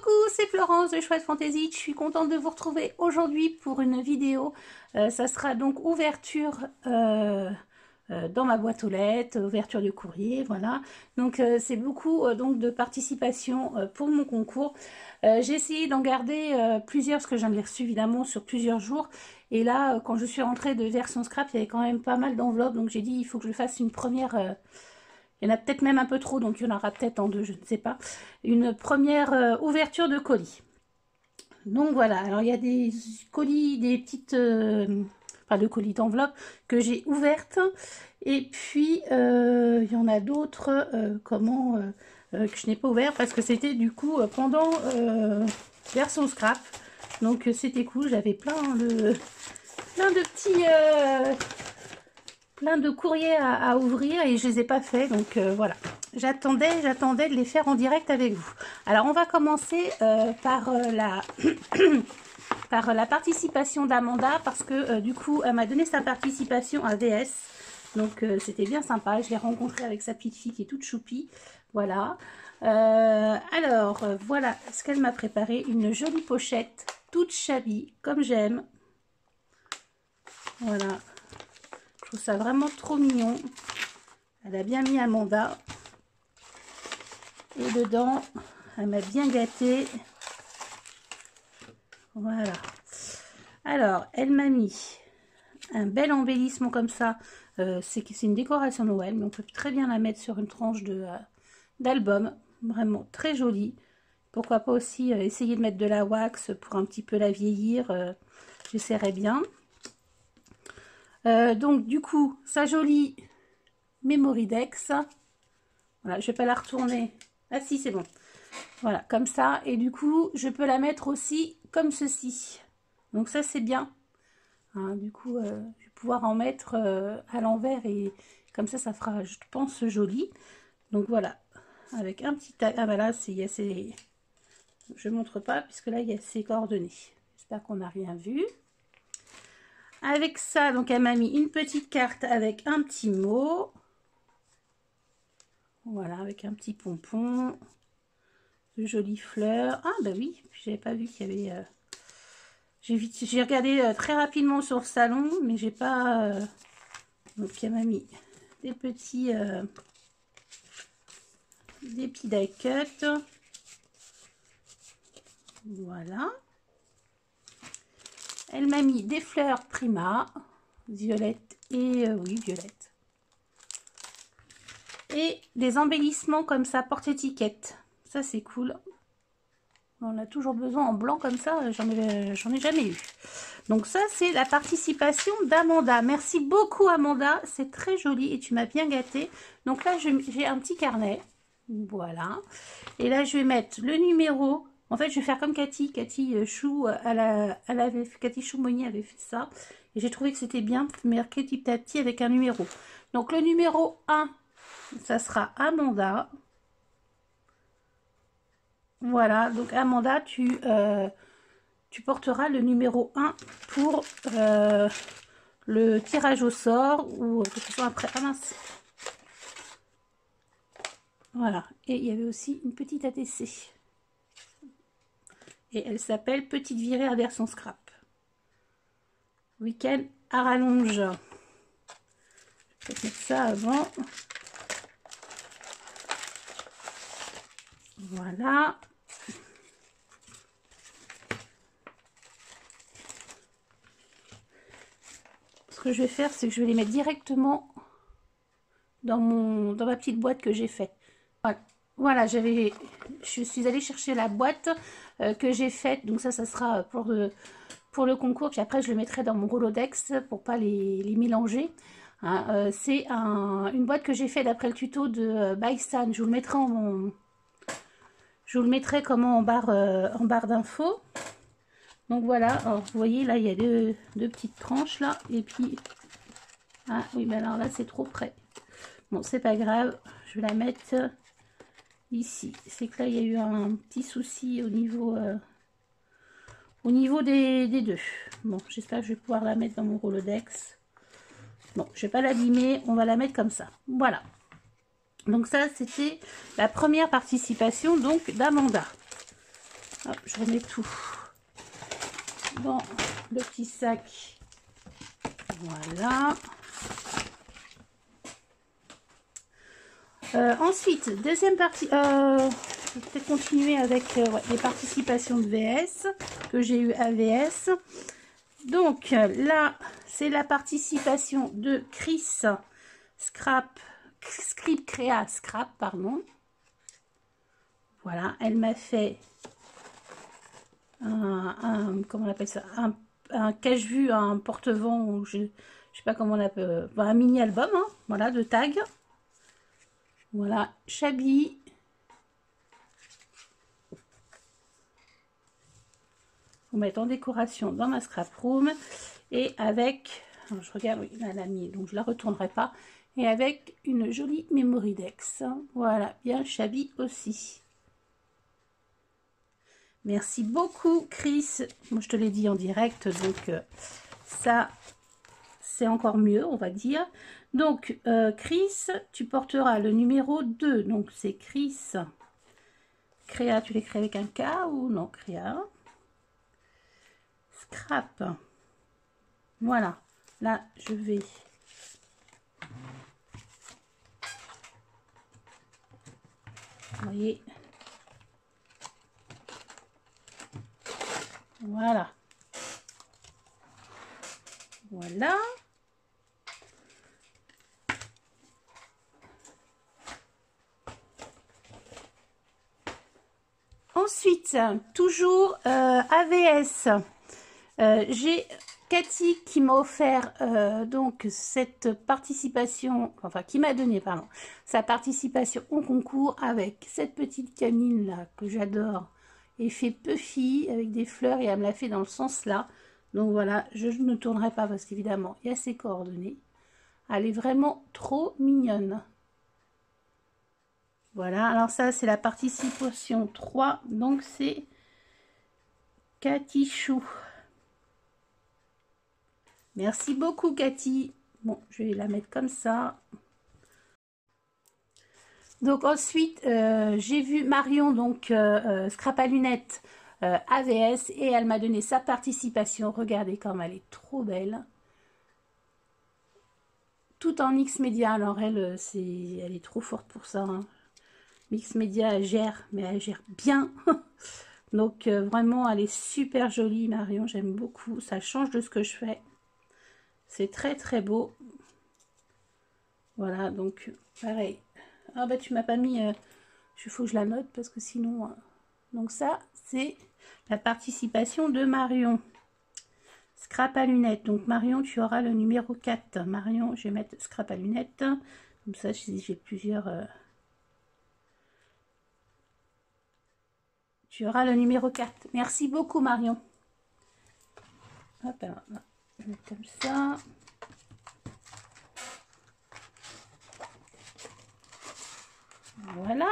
Coucou, c'est Florence de Chouette Fantaisie. Je suis contente de vous retrouver aujourd'hui pour une vidéo. Ça sera donc ouverture dans ma boîte aux lettres, ouverture de courrier, voilà. Donc c'est beaucoup donc de participation pour mon concours. J'ai essayé d'en garder plusieurs parce que j'en ai reçu évidemment sur plusieurs jours. Et là, quand je suis rentrée de version scrap, il y avait quand même pas mal d'enveloppes. Donc j'ai dit il faut que je fasse une première... il y en a peut-être même un peu trop, donc il y en aura peut-être en deux, je ne sais pas. Une première ouverture de colis. Donc voilà, alors il y a des colis, des petites... enfin de colis d'enveloppe que j'ai ouvertes. Et puis il y en a d'autres, que je n'ai pas ouvert parce que c'était du coup pendant version scrap. Donc c'était cool, j'avais plein de petits... plein de courriers à ouvrir et je les ai pas fait, donc voilà, j'attendais de les faire en direct avec vous. Alors on va commencer par par la participation d'Amanda parce que du coup elle m'a donné sa participation à VS, donc c'était bien sympa. Je l'ai rencontrée avec sa petite fille qui est toute choupie, voilà. Alors voilà ce qu'elle m'a préparé, une jolie pochette toute shabby comme j'aime, voilà. Je trouve ça vraiment trop mignon. Elle a bien mis Amanda. Et dedans, elle m'a bien gâtée. Voilà. Alors, elle m'a mis un bel embellissement comme ça. C'est une décoration Noël, mais on peut très bien la mettre sur une tranche d'album. Vraiment très jolie. Pourquoi pas aussi essayer de mettre de la wax pour un petit peu la vieillir. J'essaierai bien. Donc du coup, sa jolie Memoridex. Voilà, je vais pas la retourner. Ah si, c'est bon. Voilà, comme ça. Et du coup, je peux la mettre aussi comme ceci. Donc ça, c'est bien. Hein, du coup, je vais pouvoir en mettre à l'envers et comme ça fera, je pense, joli. Donc voilà, avec un petit... Ah bah là, je montre pas puisque là, il y a ses coordonnées. J'espère qu'on n'a rien vu. Avec ça, donc elle m'a mis une petite carte avec un petit mot. Voilà, avec un petit pompon. De jolies fleurs. Ah bah oui, j'avais pas vu qu'il y avait... J'ai regardé très rapidement sur le salon, mais j'ai pas... Donc elle m'a mis des petits die cut. Voilà. Elle m'a mis des fleurs Prima, violette et oui, violette. Et des embellissements comme ça, porte-étiquette. Ça, c'est cool. On a toujours besoin en blanc comme ça, j'en ai jamais eu. Donc ça, c'est la participation d'Amanda. Merci beaucoup, Amanda. C'est très joli et tu m'as bien gâté. Donc là, j'ai un petit carnet. Voilà. Et là, je vais mettre le numéro... En fait, je vais faire comme Cathy. Cathy Chou, Cathy Chou-Monnier avait fait ça. Et j'ai trouvé que c'était bien marqué petit à petit avec un numéro. Donc, le numéro 1, ça sera Amanda. Voilà. Donc, Amanda, tu porteras le numéro 1 pour le tirage au sort. Ou de toute façon, après... Ah mince. Voilà. Et il y avait aussi une petite ATC. Et elle s'appelle Petite virée à version scrap. Week-end à rallonge. Je vais peut-être mettre ça avant. Voilà. Ce que je vais faire, c'est que je vais les mettre directement dans ma petite boîte que j'ai faite. Voilà, je suis allée chercher la boîte que j'ai faite. Donc ça sera pour le concours. Puis après, je le mettrai dans mon Rolodex pour pas les mélanger. Hein, c'est une boîte que j'ai faite d'après le tuto de Bystan. Je vous le mettrai comment en barre d'infos. Donc voilà, alors, vous voyez là, il y a deux petites tranches là. Et puis, ah oui, mais alors là, c'est trop près. Bon, c'est pas grave. Je vais la mettre... ici, c'est que là il y a eu un petit souci au niveau des deux. Bon, j'espère que je vais pouvoir la mettre dans mon Rolodex. Bon, je vais pas l'abîmer, on va la mettre comme ça. Voilà. Donc ça, c'était la première participation donc d'Amanda. Hop, je remets tout dans le petit sac. Voilà. Ensuite, deuxième partie. Je vais peut-être continuer avec ouais, les participations de VS que j'ai eu à VS. Donc là, c'est la participation de Chris Script Créa Scrap, pardon. Voilà, elle m'a fait comment on appelle ça, un cache-vue, un porte-vent, ou je sais pas comment on appelle, un mini album, hein, voilà, de tag. Voilà, Chabi. Vous mettre en décoration dans ma scrap room et avec, alors je regarde, oui, elle a mis, donc je la retournerai pas, et avec une jolie Memory Dex. Voilà, bien Chabi aussi. Merci beaucoup Chris. Moi je te l'ai dit en direct, donc ça c'est encore mieux, on va dire. Donc Chris, tu porteras le numéro 2. Donc c'est Chris Créa, tu l'écris avec un K ou non? Créa Scrap. Voilà, là je vais vous voyez, voilà, voilà. Ensuite, toujours AVS, j'ai Cathy qui m'a offert donc cette participation, enfin qui m'a donné, pardon, sa participation au concours avec cette petite canine là que j'adore, effet Puffy avec des fleurs, et elle me l'a fait dans le sens là. Donc voilà, je ne tournerai pas parce qu'évidemment il y a ses coordonnées. Elle est vraiment trop mignonne. Voilà, alors ça c'est la participation 3, donc c'est Cathy Chou. Merci beaucoup Cathy. Bon, je vais la mettre comme ça. Donc ensuite, j'ai vu Marion, donc Scrap à lunettes AVS, et elle m'a donné sa participation. Regardez comme elle est trop belle. Tout en mix média. Alors elle est trop forte pour ça. Hein. Mix média, elle gère, mais elle gère bien. Donc vraiment, elle est super jolie Marion. J'aime beaucoup. Ça change de ce que je fais. C'est très très beau. Voilà, donc pareil. Ah bah tu m'as pas mis, il faut que je la note parce que sinon... donc ça, c'est la participation de Marion. Scrap à lunettes. Donc Marion, tu auras le numéro 4. Marion, je vais mettre scrap à lunettes. Comme ça, j'ai plusieurs... Tu auras le numéro 4. Merci beaucoup Marion. Hop, alors là, je vais mettre comme ça. Voilà.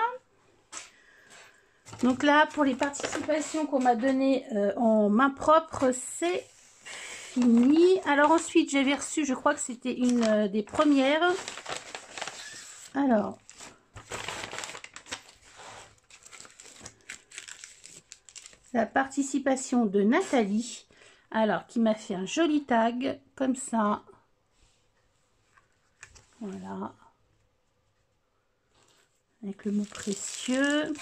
Donc là, pour les participations qu'on m'a données en main propre, c'est fini. Alors ensuite, j'avais reçu, je crois que c'était une des premières. Alors, la participation de Nathalie. Alors, qui m'a fait un joli tag, comme ça. Voilà. Avec le mot précieux.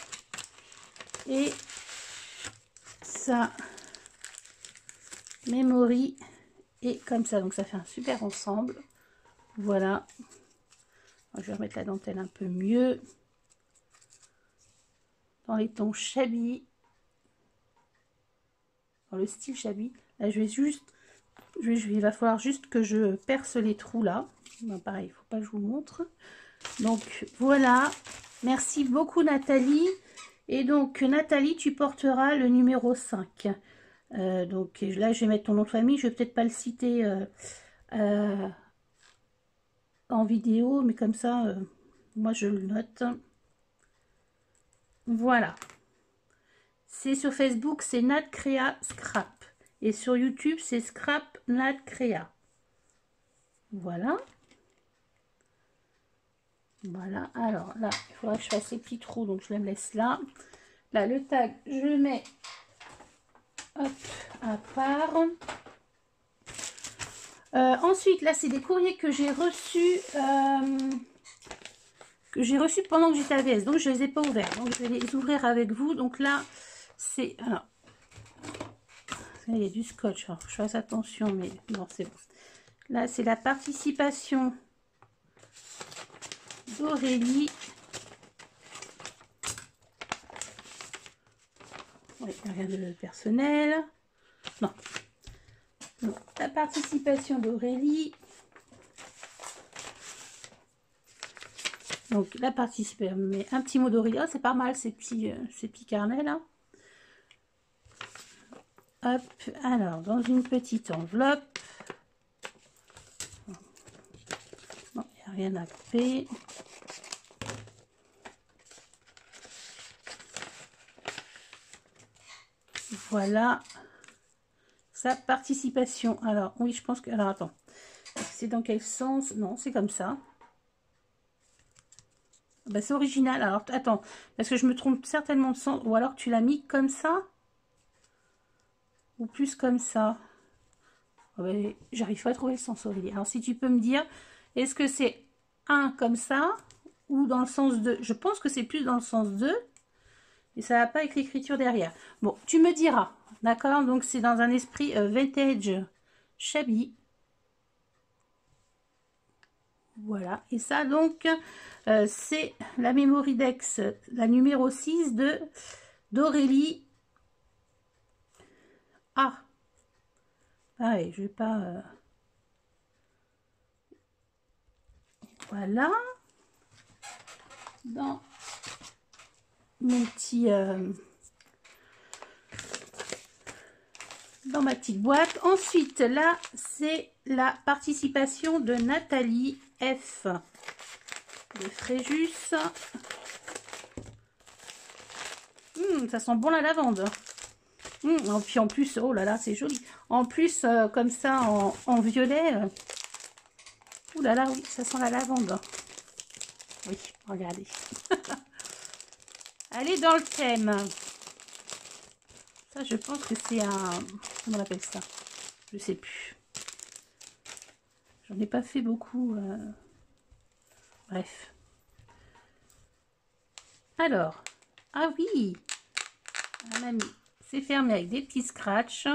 Et ça, memory. Et comme ça, donc ça fait un super ensemble. Voilà. Je vais remettre la dentelle un peu mieux. Dans les tons shabby. Dans le style shabby. Là, je vais juste... il va falloir juste que je perce les trous là. Ben, pareil, il ne faut pas que je vous montre. Donc, voilà. Merci beaucoup, Nathalie. Et donc, Nathalie, tu porteras le numéro 5. Donc, là, je vais mettre ton nom de famille. Je vais peut-être pas le citer en vidéo, mais comme ça, moi, je le note. Voilà. C'est sur Facebook, c'est Nat Créa Scrap. Et sur YouTube, c'est Scrap Nat Créa. Voilà. Voilà. Alors là, il faudra que je fasse ces petits trous, donc je les laisse là. Là, le tag, je le mets hop, à part. Ensuite, là, c'est des courriers que j'ai reçus pendant que j'étais à VS. Donc, je ne les ai pas ouverts. Donc, je vais les ouvrir avec vous. Donc là, c'est... Alors, il y a du scotch. Alors, je fasse attention, mais non, c'est bon. Là, c'est la participation d'Aurélie. Oui, rien de personnel. Non. Donc, la participation d'Aurélie. Donc, la participation, mais un petit mot d'Aurélie. Oh, c'est pas mal ces petits carnets là. Hop, alors, dans une petite enveloppe. Bon, il n'y a rien à couper. Voilà. Sa participation. Alors, oui, je pense que... Alors, attends. C'est dans quel sens? Non, c'est comme ça. Bah, c'est original. Alors, attends. Parce que je me trompe certainement de sens. Ou alors, tu l'as mis comme ça? Ou plus comme ça? Oh, bah, j'arrive pas à trouver le sens, Aurélie. Alors, si tu peux me dire, est-ce que c'est un comme ça? Ou dans le sens 2? Je pense que c'est plus dans le sens 2. Et ça va pas avec l'écriture derrière. Bon, tu me diras. D'accord? Donc, c'est dans un esprit vintage shabby. Voilà. Et ça, donc, c'est la Mémoridex, la numéro 6 d'Aurélie. Ah! Pareil, je vais pas... Voilà. Dans mon petit... dans ma petite boîte. Ensuite, là, c'est la participation de Nathalie F. de Fréjus. Ça sent bon la lavande. Et puis en plus, oh là là, c'est joli. En plus, comme ça, en violet. Ouh là là, oui, ça sent la lavande. Oui, regardez. Allez dans le thème. Ça, je pense que c'est un... Comment on appelle ça? Je sais plus. J'en ai pas fait beaucoup. Bref. Alors. Ah oui. On a mis. C'est fermé avec des petits scratchs.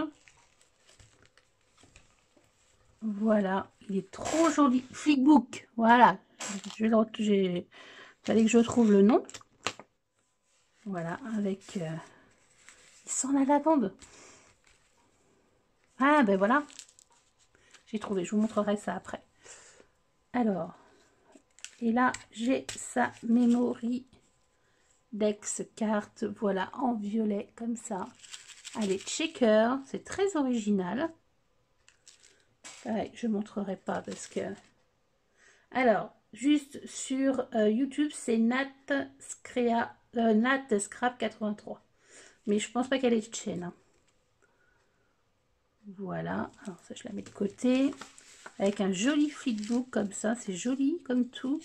Voilà. Il est trop joli. Flickbook. Voilà. Fallait que je trouve le nom. Voilà. Avec... Il sent la lavande. Ah ben voilà. J'ai trouvé. Je vous montrerai ça après. Alors. Et là, j'ai sa Memory Dex carte. Voilà, en violet, comme ça. Allez, checker. C'est très original. Ouais, je ne montrerai pas parce que... Alors, juste sur YouTube, c'est Nat Scrap 83. Mais je pense pas qu'elle est de chaîne. Hein. Voilà. Alors ça, je la mets de côté. Avec un joli flipbook comme ça. C'est joli comme tout.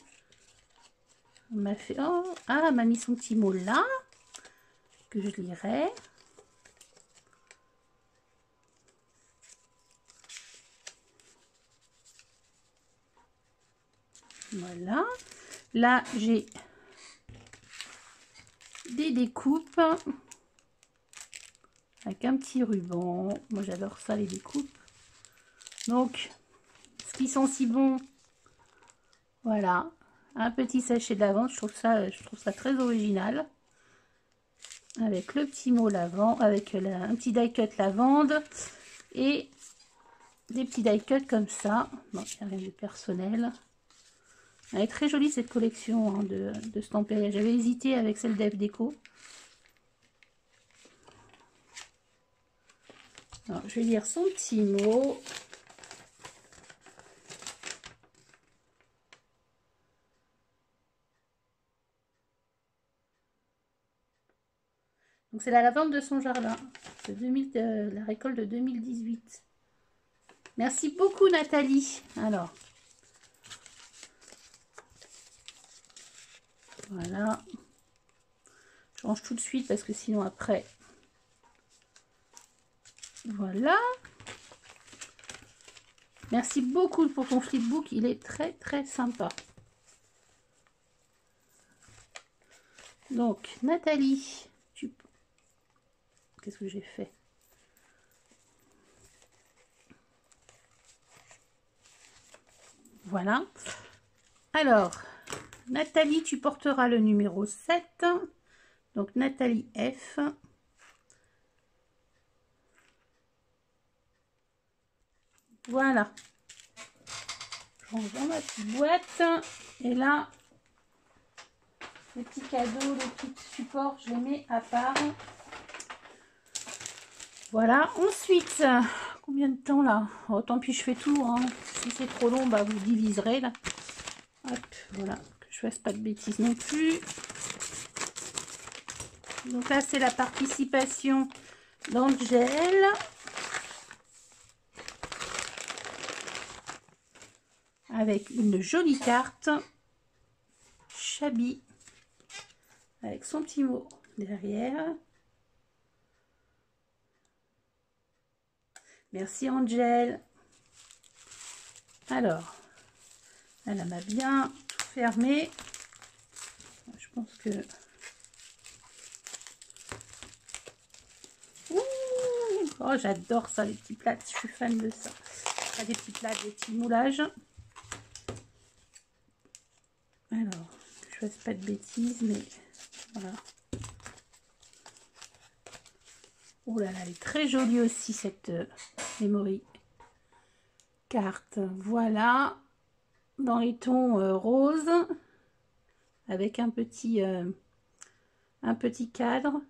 On m'a fait... Oh, ah, elle m'a mis son petit mot là. Que je lirai. Voilà. Là, j'ai des découpes avec un petit ruban. Moi, j'adore ça, les découpes. Donc, ce qui sont si bons, voilà. Un petit sachet de lavande. Je trouve ça très original. Avec le petit mot lavande, avec un petit die cut lavande et des petits die cut comme ça. Bon, il n'y a rien de personnel. Elle est très jolie cette collection hein, de Stamperia. J'avais hésité avec celle d'F Déco. Alors, je vais lire son petit mot. Donc c'est la lavande de son jardin. C'est la récolte de 2018. Merci beaucoup Nathalie. Alors. Voilà. Je range tout de suite parce que sinon après... Voilà. Merci beaucoup pour ton flipbook, il est très très sympa. Donc, Nathalie, qu'est-ce que j'ai fait? Voilà. Alors, Nathalie, tu porteras le numéro 7. Donc, Nathalie F. Voilà. Je range dans ma petite boîte. Et là, les petits cadeaux, les petits supports, je les mets à part. Voilà. Ensuite, combien de temps là? Oh, tant pis, je fais tout. Hein. Si c'est trop long, bah, vous diviserez là. Hop, voilà. Que je fasse pas de bêtises non plus. Donc là, c'est la participation d'Angel. Avec une jolie carte. Chabi. Avec son petit mot derrière. Merci Angel. Alors, elle m'a bien tout fermé. Je pense que... Ouh, oh, j'adore ça, les petits plats. Je suis fan de ça. Pas des petits plats, des petits moulages. Alors, je fasse pas de bêtises, mais voilà. Oh là là, elle est très jolie aussi cette memory carte. Voilà, dans les tons roses, avec un petit cadre.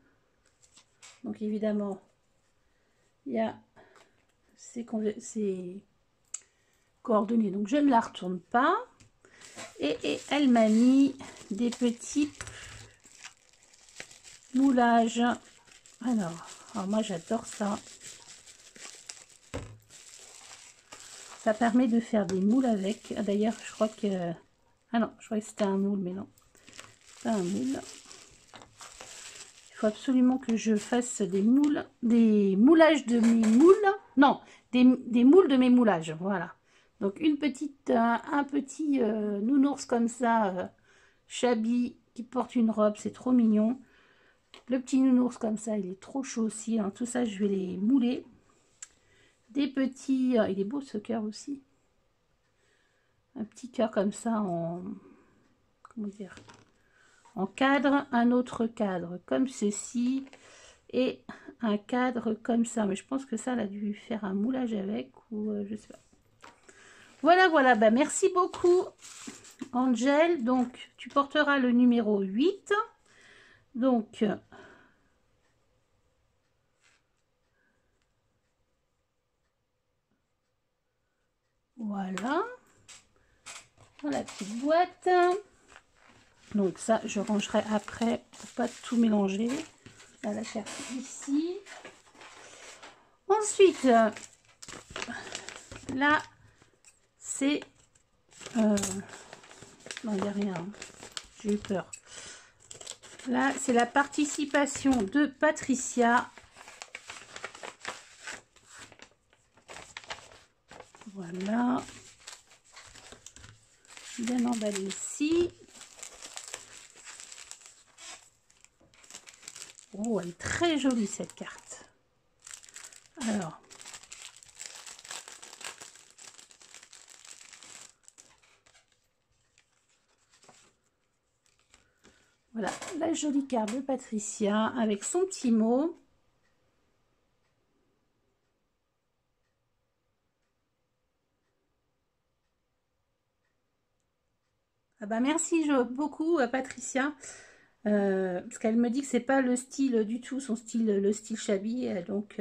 Donc évidemment, il y a ces coordonnées. Donc je ne la retourne pas. Et elle m'a mis des petits moulages. Alors moi j'adore ça. Ça permet de faire des moules avec. D'ailleurs, je crois que... Ah non, je croyais que c'était un moule, mais non. C'est pas un moule. Il faut absolument que je fasse des moules. Des moulages de mes moules. Non, des moules de mes moulages. Voilà. Donc, un petit nounours comme ça, Chabi, qui porte une robe. C'est trop mignon. Le petit nounours comme ça, il est trop chaud aussi. Alors, tout ça, je vais les mouler. Des petits... il est beau ce cœur aussi. Un petit cœur comme ça en... Comment dire? En cadre, un autre cadre comme ceci. Et un cadre comme ça. Mais je pense que ça, elle a dû faire un moulage avec. Ou je sais pas. Voilà, voilà. Bah, merci beaucoup, Angel. Donc, tu porteras le numéro 8. Donc... Voilà. Dans la petite boîte. Donc ça, je rangerai après pour pas tout mélanger. Là, la carte ici. Ensuite, là, c'est... non, il n'y a rien. J'ai eu peur. Là, c'est la participation de Patricia. Voilà. Bien emballé ici. Oh, elle est très jolie cette carte. Alors. Voilà, la jolie carte de Patricia avec son petit mot. Ah bah merci beaucoup à Patricia. Parce qu'elle me dit que c'est pas le style du tout, son style, le style Chabi. Donc,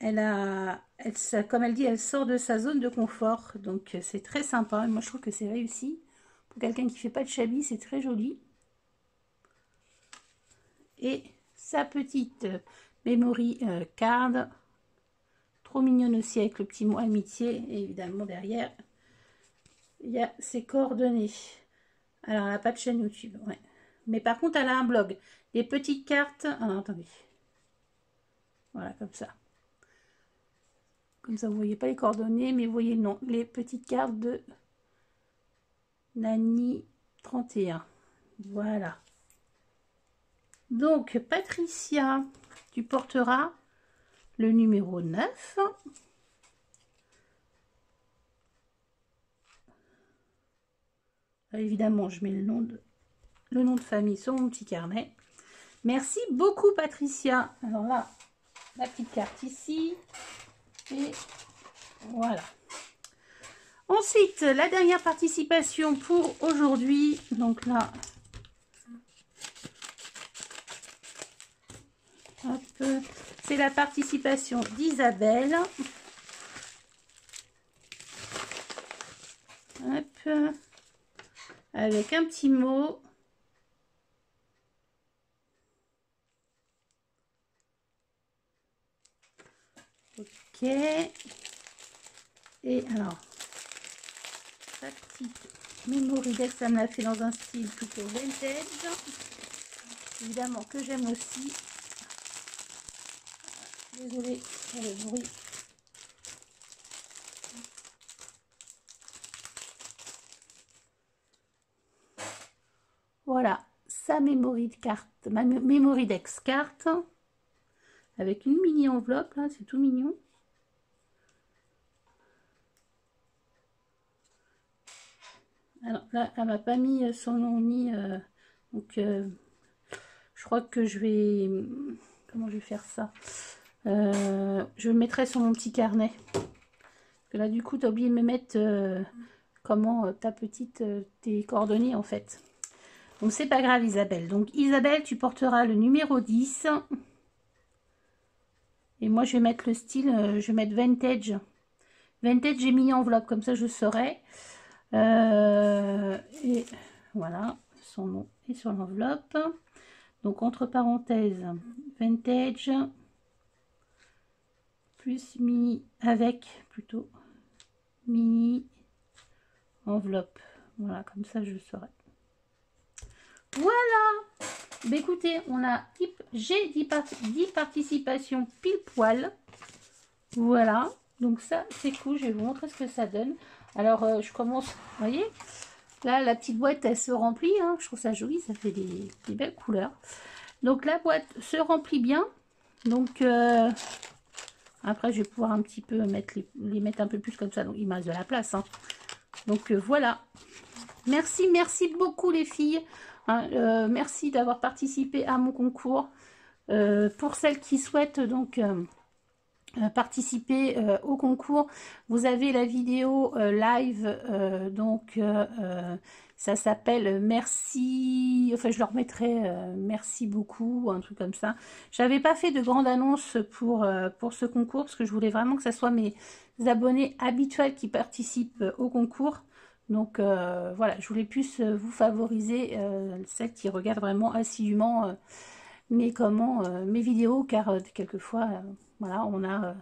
comme elle dit, elle sort de sa zone de confort. Donc, c'est très sympa. Moi, je trouve que c'est réussi. Pour quelqu'un qui fait pas de Chabi, c'est très joli. Et sa petite memory card. Trop mignonne aussi avec le petit mot amitié. Et évidemment, derrière, il y a ses coordonnées. Alors, elle n'a pas de chaîne YouTube. Ouais. Mais par contre, elle a un blog. Les petites cartes... Ah, attendez. Voilà, comme ça. Comme ça, vous voyez pas les coordonnées, mais vous voyez le nom. Les petites cartes de Nani 31. Voilà. Donc, Patricia, tu porteras le numéro 9. Évidemment, je mets le nom de famille sur mon petit carnet. Merci beaucoup, Patricia. Alors là, la petite carte ici. Et voilà. Ensuite, la dernière participation pour aujourd'hui. Donc là, c'est la participation d'Isabelle. Hop. Avec un petit mot. Ok. Et alors, la petite Memory Dex, ça me l'a fait dans un style plutôt vintage. Évidemment que j'aime aussi. Désolée pour le bruit. Voilà, sa Memory carte, ma Memory Dex carte. Avec une mini enveloppe, là, c'est tout mignon. Alors là, elle m'a pas mis son nom ni... donc, je crois que je vais... Comment je vais faire ça? Je le mettrai sur mon petit carnet. Parce que là, du coup, tu as oublié de me mettre comment ta petite... tes coordonnées, en fait. Donc, c'est pas grave, Isabelle. Donc, Isabelle, tu porteras le numéro 10. Et moi, je vais mettre le style, je vais mettre vintage. Vintage, j'ai mis enveloppe, comme ça, je saurai. Et voilà, son nom est sur l'enveloppe. Donc, entre parenthèses, vintage, plus mini, avec, plutôt, mini, enveloppe. Voilà, comme ça, je saurai. Voilà. Bah, écoutez, j'ai 10 participations pile poil. Voilà. Donc ça, c'est cool. Je vais vous montrer ce que ça donne. Alors, je commence, vous voyez, là, la petite boîte, elle se remplit. Hein. Je trouve ça joli. Ça fait des belles couleurs. Donc, la boîte se remplit bien. Donc, après, je vais pouvoir un petit peu les mettre un peu plus comme ça. Donc, il me reste de la place. Hein. Donc, voilà. Merci beaucoup, les filles. Hein, merci d'avoir participé à mon concours. Pour celles qui souhaitent donc participer au concours, vous avez la vidéo live, donc ça s'appelle merci, enfin je leur mettrai merci beaucoup, un truc comme ça. J'avais pas fait de grande annonce pour ce concours, parce que je voulais vraiment que ça soit mes abonnés habituels qui participent au concours. Donc voilà, je voulais plus vous favoriser, celles qui regardent vraiment assidûment mes vidéos, car quelquefois, voilà, on a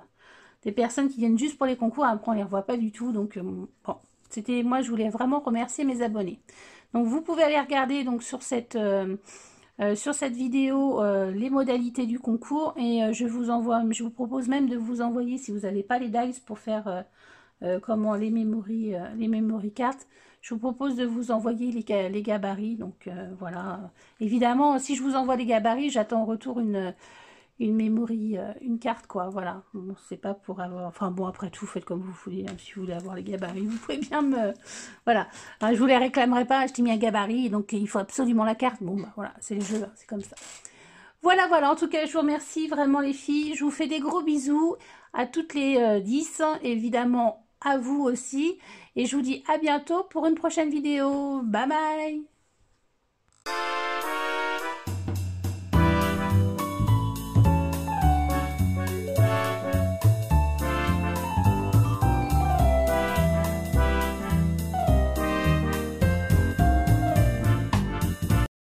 des personnes qui viennent juste pour les concours, après on les revoit pas du tout. Donc bon, moi je voulais vraiment remercier mes abonnés. Donc vous pouvez aller regarder donc sur cette vidéo les modalités du concours, et je vous propose même de vous envoyer, si vous n'avez pas les dice pour faire comment les memory cartes, je vous propose de vous envoyer les gabarits. Donc voilà, évidemment si je vous envoie les gabarits, j'attends en retour une memory, une carte, quoi. Voilà, bon, c'est pas pour avoir, enfin bon, après tout, faites comme vous voulez, hein. Si vous voulez avoir les gabarits, vous pouvez bien me, voilà, je vous les réclamerai pas, je t'ai mis un gabarit, donc il faut absolument la carte. Bon bah voilà, c'est les jeux, hein, c'est comme ça. Voilà, en tout cas, je vous remercie vraiment, les filles. Je vous fais des gros bisous à toutes les 10, évidemment à vous aussi. Et je vous dis à bientôt pour une prochaine vidéo. Bye bye!